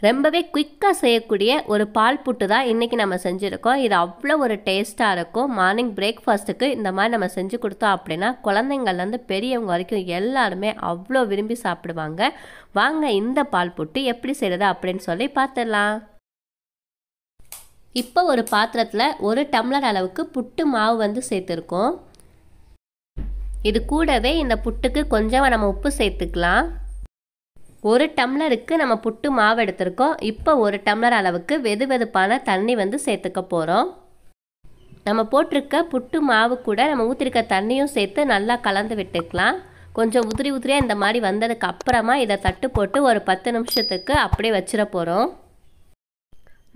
ரொம்பவே குயிக்காக செய்யக்கூடிய ஒரு பால் புட்டு தான் இன்றைக்கி நம்ம செஞ்சுருக்கோம். இது அவ்வளோ ஒரு டேஸ்ட்டாக இருக்கும். மார்னிங் பிரேக்ஃபாஸ்ட்டுக்கு இந்த மாதிரி நம்ம செஞ்சு கொடுத்தோம் அப்படின்னா குழந்தைங்கள்லேருந்து பெரியவங்க வரைக்கும் எல்லாருமே அவ்வளோ விரும்பி சாப்பிடுவாங்க. வாங்க இந்த பால் புட்டு எப்படி செய்கிறது அப்படின்னு சொல்லி பார்த்துடலாம். இப்போ ஒரு பாத்திரத்தில் 1 டம்ளர் அளவுக்கு புட்டு மாவு வந்து சேர்த்துருக்கோம். இது கூடவே இந்த புட்டுக்கு கொஞ்சமாக நம்ம உப்பு சேர்த்துக்கலாம். 1 டம்ளருக்கு நம்ம புட்டு மாவு எடுத்திருக்கோம். இப்போ 1 டம்ளர் அளவுக்கு வெதுவெதுப்பான தண்ணி வந்து சேர்த்துக்க போகிறோம். நம்ம போட்டிருக்க புட்டு மாவு கூட நம்ம ஊற்றிருக்க தண்ணியும் சேர்த்து நல்லா கலந்து விட்டுக்கலாம். கொஞ்சம் உதிரி உதிரியாக இந்த மாதிரி வந்ததுக்கு அப்புறமா இதை தட்டு போட்டு ஒரு 10 நிமிஷத்துக்கு அப்படியே வச்சிட போகிறோம்.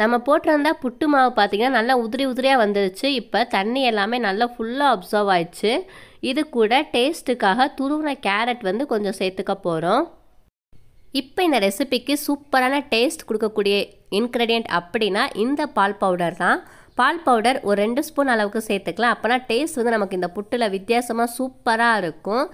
நம்ம போட்டிருந்தா புட்டு மாவு பார்த்திங்கன்னா நல்லா உதிரி உதிரியாக வந்துடுச்சு. இப்போ தண்ணி எல்லாமே நல்லா ஃபுல்லாக அப்சர்வ் ஆயிடுச்சு. இது கூட டேஸ்ட்டுக்காக துருவின கேரட் வந்து கொஞ்சம் சேர்த்துக்க போகிறோம். இப்போ இந்த ரெசிபிக்கு சூப்பரான டேஸ்ட் கொடுக்கக்கூடிய இன்க்ரீடியண்ட் அப்படின்னா இந்த பால் பவுடர் தான். பால் பவுடர் ஒரு 2 ஸ்பூன் அளவுக்கு சேர்த்துக்கலாம். அப்போனா டேஸ்ட் வந்து நமக்கு இந்த புட்டில் வித்தியாசமாக சூப்பராக இருக்கும்.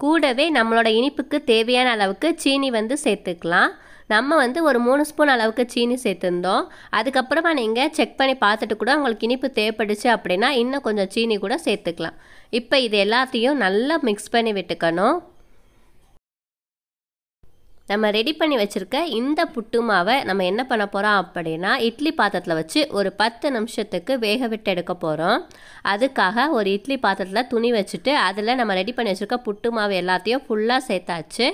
கூடவே நம்மளோட இனிப்புக்கு தேவையான அளவுக்கு சீனி வந்து சேர்த்துக்கலாம். நம்ம வந்து ஒரு 3 ஸ்பூன் அளவுக்கு சீனி சேர்த்துருந்தோம். அதுக்கப்புறமா நீங்கள் செக் பண்ணி பார்த்துட்டு கூட உங்களுக்கு இனிப்பு தேவைப்படுச்சு அப்படின்னா இன்னும் கொஞ்சம் சீனி கூட சேர்த்துக்கலாம். இப்போ இது எல்லாத்தையும் நல்லா மிக்ஸ் பண்ணி விட்டுக்கணும். நம்ம ரெடி பண்ணி வச்சுருக்க இந்த புட்டு மாவை நம்ம என்ன பண்ண போகிறோம் அப்படின்னா இட்லி பாத்திரத்தில் வச்சு ஒரு 10 நிமிஷத்துக்கு வேக விட்டு எடுக்க போகிறோம். அதுக்காக ஒரு இட்லி பாத்திரத்தில் துணி வச்சுட்டு அதில் நம்ம ரெடி பண்ணி வச்சுருக்க புட்டு மாவு எல்லாத்தையும் ஃபுல்லாக சேர்த்தாச்சு.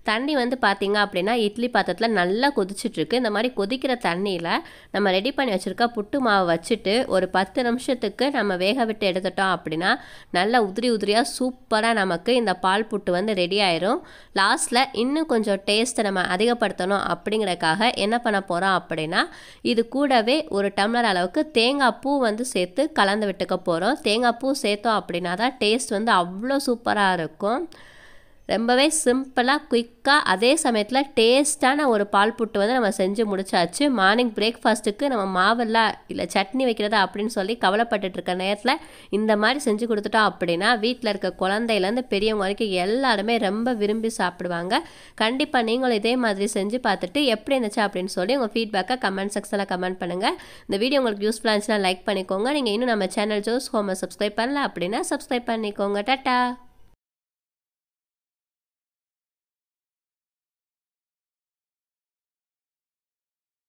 தண்ணி வந்து பார்த்திங்க அப்படின்னா இட்லி பாத்திரத்தில் நல்லா கொதிச்சிட்ருக்கு. இந்த மாதிரி கொதிக்கிற தண்ணியில் நம்ம ரெடி பண்ணி வச்சுருக்க புட்டு மாவை வச்சுட்டு ஒரு 10 நிமிஷத்துக்கு நம்ம வேக விட்டு எடுத்துட்டோம் அப்படின்னா நல்லா உதிரி உதிரியாக சூப்பராக நமக்கு இந்த பால் புட்டு வந்து ரெடி ஆயிரும். லாஸ்ட்டில் இன்னும் கொஞ்சம் டேஸ்ட்டை நம்ம அதிகப்படுத்தணும் அப்படிங்கிறதுக்காக என்ன பண்ண போகிறோம் அப்படின்னா இது கூடவே 1 டம்ளர் அளவுக்கு தேங்காய் பூ வந்து சேர்த்து கலந்து விட்டுக்க போகிறோம். தேங்காய் பூ சேர்த்தோம் அப்படின்னா தான் டேஸ்ட் வந்து அவ்வளோ சூப்பராக இருக்கும். ரொம்பவே சிம்பிளாக குயிக்காக அதே சமயத்தில் டேஸ்ட்டான ஒரு பால் புட்டு வந்து நம்ம செஞ்சு முடிச்சாச்சு. மார்னிங் பிரேக்ஃபாஸ்ட்டுக்கு நம்ம மாவெல்லாம் இல்லை சட்னி வைக்கிறதா அப்படின்னு சொல்லி கவலைப்பட்டுருக்க நேரத்தில் இந்த மாதிரி செஞ்சு கொடுத்துட்டோம் அப்படின்னா வீட்டில் இருக்க குழந்தையிலேருந்து பெரியவங்க வரைக்கும் எல்லாருமே ரொம்ப விரும்பி சாப்பிடுவாங்க. கண்டிப்பாக நீங்களும் இதே மாதிரி செஞ்சு பார்த்துட்டு எப்படி இருந்துச்சு அப்படின்னு சொல்லி உங்கள் ஃபீட்பேக்கை கமெண்ட் செக்ஷனில் கமெண்ட் பண்ணுங்கள். இந்த வீடியோ உங்களுக்கு யூஸ்ஃபுல்லாக இருந்துச்சுன்னா லைக் பண்ணிக்கோங்க. நீங்கள் இன்னும் நம்ம சேனல் ஜோஸ் ஹோமை சப்ஸ்கிரைப் பண்ணல அப்படின்னா சப்ஸ்கிரைப் பண்ணிக்கோங்க. டாட்டா.